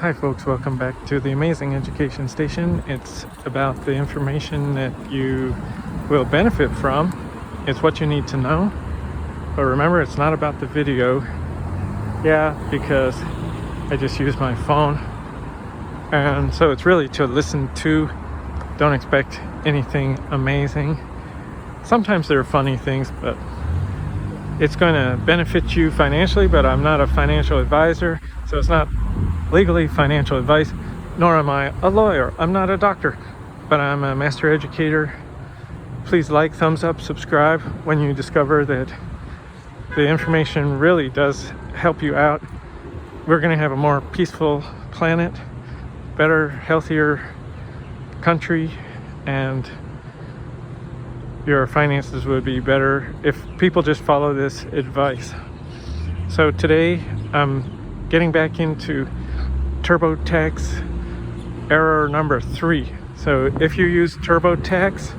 Hi folks, welcome back to the Amazing Education Station. It's about the information that you will benefit from. It's what you need to know. But remember, it's not about the video. Yeah, because I just use my phone. And so it's really to listen to. Don't expect anything amazing. Sometimes there are funny things, but it's going to benefit you financially, but I'm not a financial advisor, so it's not legally financial advice, nor am I a lawyer. I'm not a doctor, but I'm a master educator. Please like, thumbs up, subscribe when you discover that the information really does help you out. We're going to have a more peaceful planet, better, healthier country, and your finances would be better if people just follow this advice. So today I'm getting back into TurboTax error number 3. So if you use TurboTax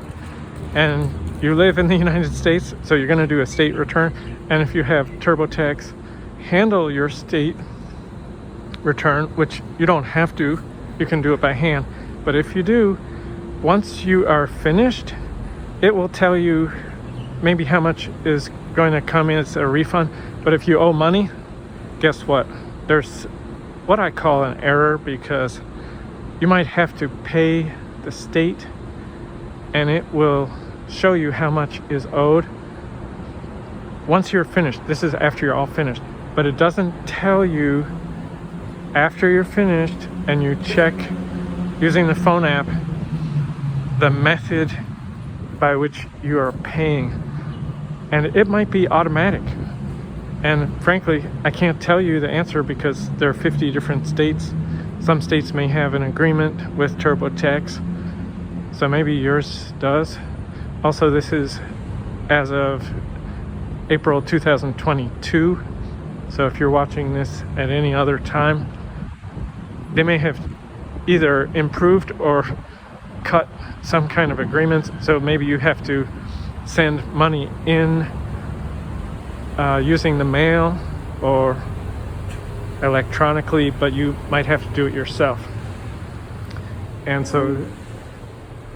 and you live in the United States, so you're going to do a state return, and if you have TurboTax handle your state return, which you don't have to, you can do it by hand, but if you do, once you are finished, it will tell you maybe how much is going to come in as a refund. But if you owe money, guess what? There's what I call an error, because you might have to pay the state and it will show you how much is owed once you're finished. This is after you're all finished, but it doesn't tell you after you're finished and you check using the phone app the method by which you are paying, and it might be automatic. And frankly, I can't tell you the answer because there are 50 different states. Some states may have an agreement with TurboTax, so maybe yours does. Also, this is as of April 2022, so if you're watching this at any other time, they may have either improved or cut some kind of agreements, so maybe you have to send money in using the mail or electronically, but you might have to do it yourself. And so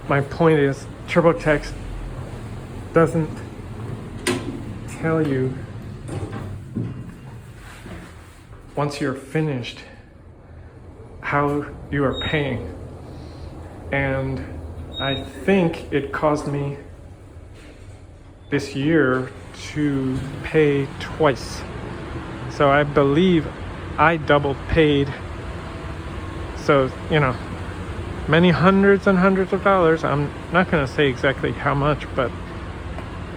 my point is, TurboTax doesn't tell you once you're finished how you are paying. And I think it caused me this year to pay twice. So I believe I double paid. So, many hundreds and hundreds of dollars. I'm not going to say exactly how much, but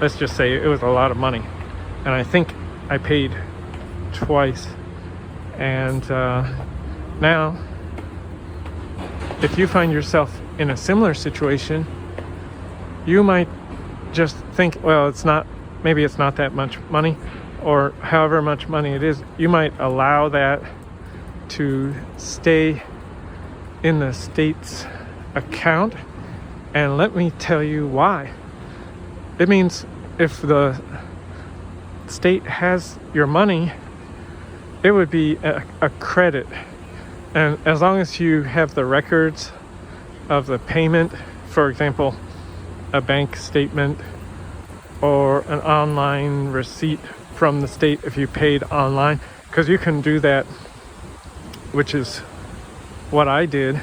let's just say it was a lot of money. And I think I paid twice. And now, if you find yourself in a similar situation, you might just think, well, maybe it's not that much money, or however much money it is. You might allow that to stay in the state's account, and let me tell you why. It means if the state has your money, it would be a credit. And as long as you have the records of the payment, for example, a bank statement or an online receipt from the state if you paid online, because you can do that, which is what I did,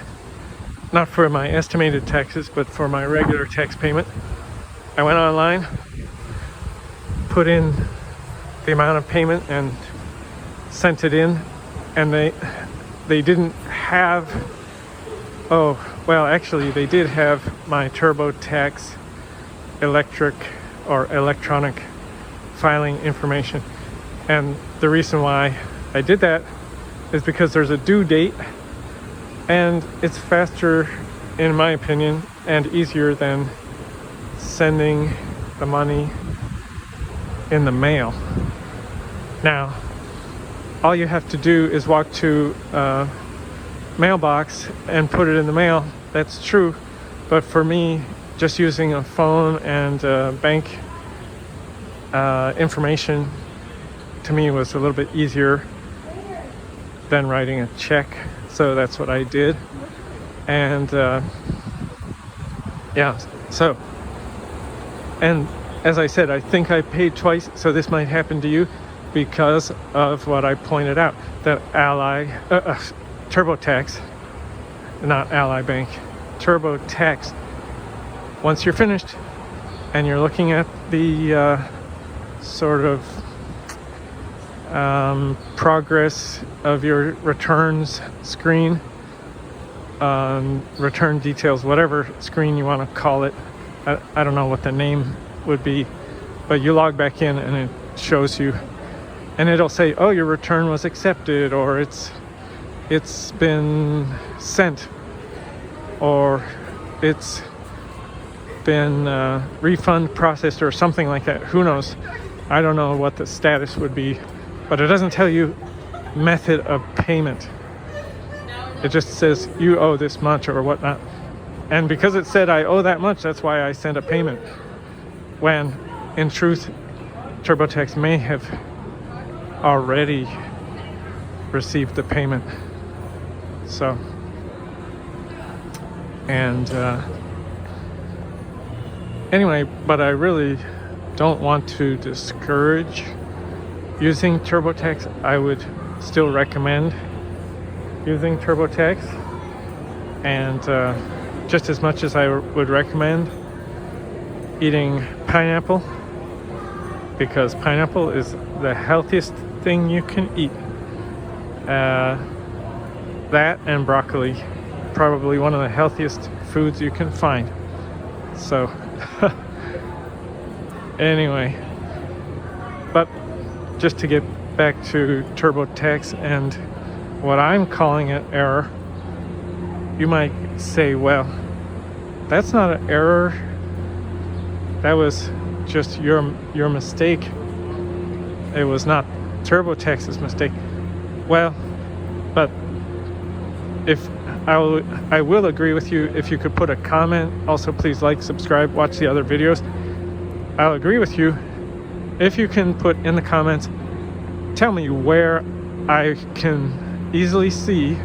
not for my estimated taxes, but for my regular tax payment. I went online, put in the amount of payment and sent it in, and they didn't have, actually they did have my TurboTax electronic filing information. And the reason why I did that is because there's a due date, and it's faster, in my opinion, and easier than sending the money in the mail. Now, all you have to do is walk to a mailbox and put it in the mail. That's true, but for me, just using a phone and bank information to me was a little bit easier. than writing a check. So that's what I did. And yeah, so, and as I said, I think I paid twice, so this might happen to you because of what I pointed out, that TurboTax, not Ally Bank, TurboTax, once you're finished and you're looking at the sort of progress of your returns screen, return details, whatever screen you want to call it. I don't know what the name would be, but you log back in and it shows you, and it'll say, oh, your return was accepted, or it's been sent, or it's been refund processed, or something like that. Who knows? I don't know what the status would be, but it doesn't tell you method of payment. It just says you owe this much or whatnot. And because it said I owe that much, that's why I sent a payment. When in truth, TurboTax may have already received the payment. So, and anyway, but I really don't want to discourage using TurboTax. I would still recommend using TurboTax, and just as much as I would recommend eating pineapple, because pineapple is the healthiest thing you can eat. That and broccoli, probably one of the healthiest foods you can find. So anyway, but just to get back to TurboTax and what I'm calling an error, you might say, well, that's not an error, that was just your mistake, it was not TurboTax's mistake. Well, but if I will agree with you if you could put a comment. Also, please like, subscribe, watch the other videos. I'll agree with you if you can put in the comments, tell me where I can easily see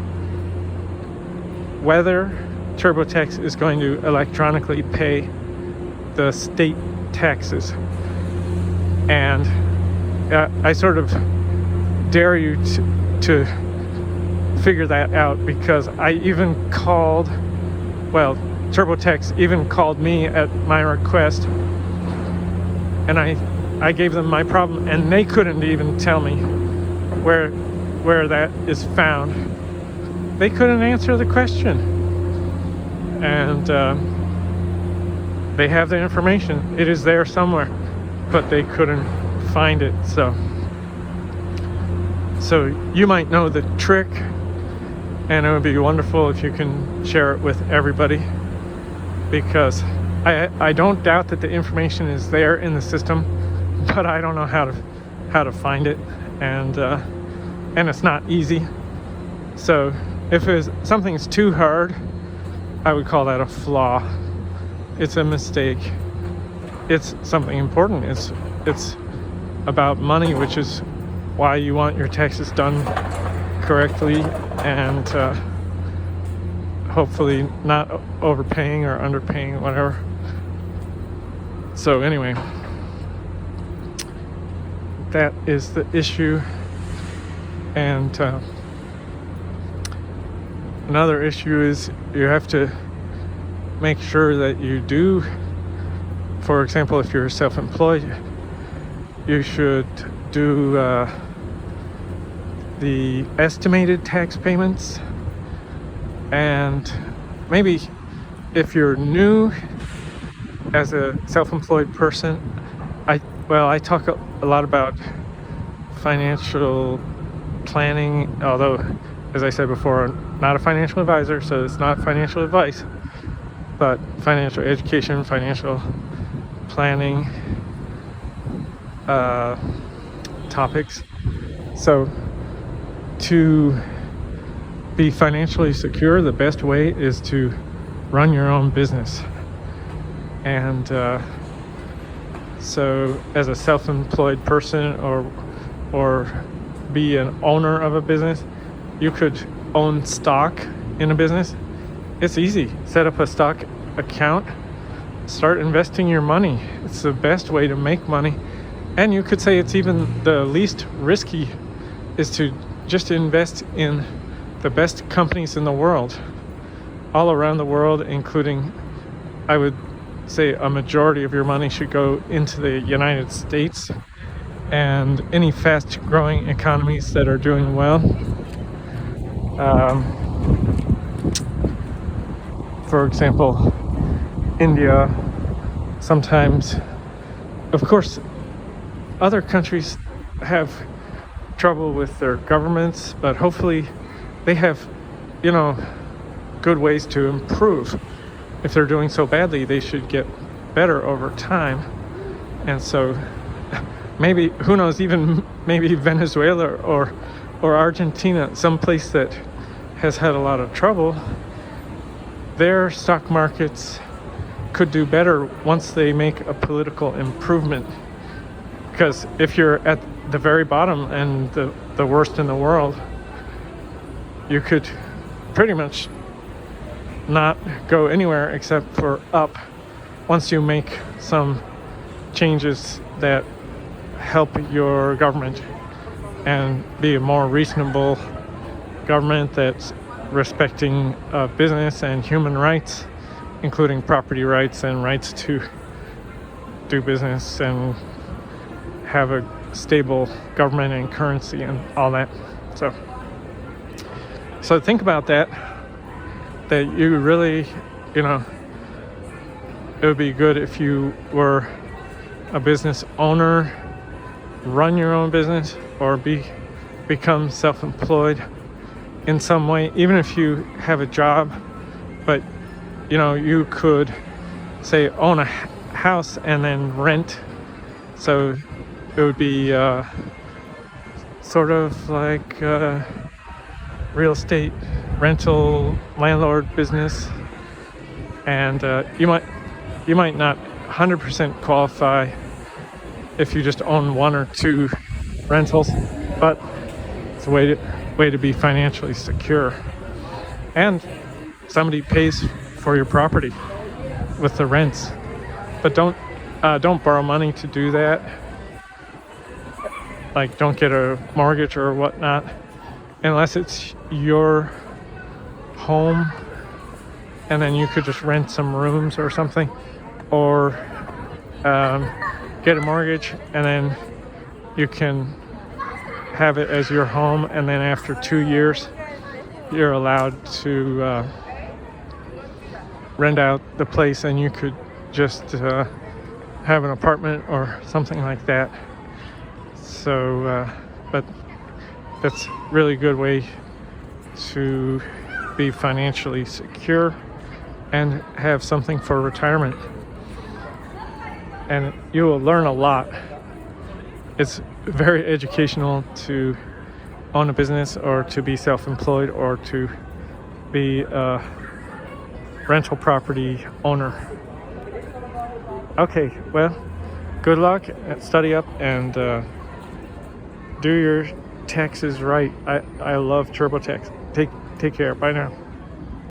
whether TurboTax is going to electronically pay the state taxes. And I sort of dare you to figure that out, because I even called, well, TurboTax even called me at my request, and I gave them my problem, and they couldn't even tell me where that is found. They couldn't answer the question, and they have the information, it is there somewhere, but they couldn't find it. So you might know the trick, and it would be wonderful if you can share it with everybody, because I don't doubt that the information is there in the system, but I don't know how to find it, and it's not easy. So if something's too hard, I would call that a flaw. It's a mistake. It's something important. It's about money, which is why you want your taxes done correctly, and hopefully not overpaying or underpaying, whatever. So anyway, that is the issue. And another issue is you have to make sure that you do, for example, if you're self-employed, you should do the estimated tax payments. And maybe if you're new as a self-employed person, I talk a lot about financial planning, although, as I said before, I'm not a financial advisor, so it's not financial advice, but financial education, financial planning topics. So to be financially secure, the best way is to run your own business. And so as a self-employed person, or be an owner of a business, you could own stock in a business. It's easy. Set up a stock account, start investing your money. It's the best way to make money. And you could say it's even the least risky is to just invest in the best companies in the world, all around the world, including, I would say, a majority of your money should go into the United States and any fast growing economies that are doing well. For example, India, sometimes, of course, other countries have trouble with their governments, but hopefully they have, good ways to improve. If they're doing so badly, they should get better over time. And so maybe, who knows, even maybe Venezuela or Argentina, some place that has had a lot of trouble, their stock markets could do better once they make a political improvement. Because if you're at the very bottom and the worst in the world, you could pretty much not go anywhere except for up once you make some changes that help your government and be a more reasonable government that's respecting business and human rights, including property rights and rights to do business and have a stable government and currency and all that. So think about that you really, it would be good if you were a business owner, run your own business, or become self-employed in some way, even if you have a job. But you could say own a house and then rent, so it would be sort of like real estate rental landlord business. And you might not 100% qualify if you just own one or two rentals, but it's a way to be financially secure. And somebody pays for your property with the rents. But don't borrow money to do that. Like, don't get a mortgage or whatnot unless it's your home, and then you could just rent some rooms or something, or get a mortgage and then you can have it as your home, and then after 2 years you're allowed to rent out the place, and you could just have an apartment or something like that. So but that's really good way to be financially secure and have something for retirement. And you will learn a lot. It's very educational to own a business, or to be self-employed, or to be a rental property owner. Okay, well, good luck, study up, and do your taxes right. I love TurboTax. Take care. Bye now.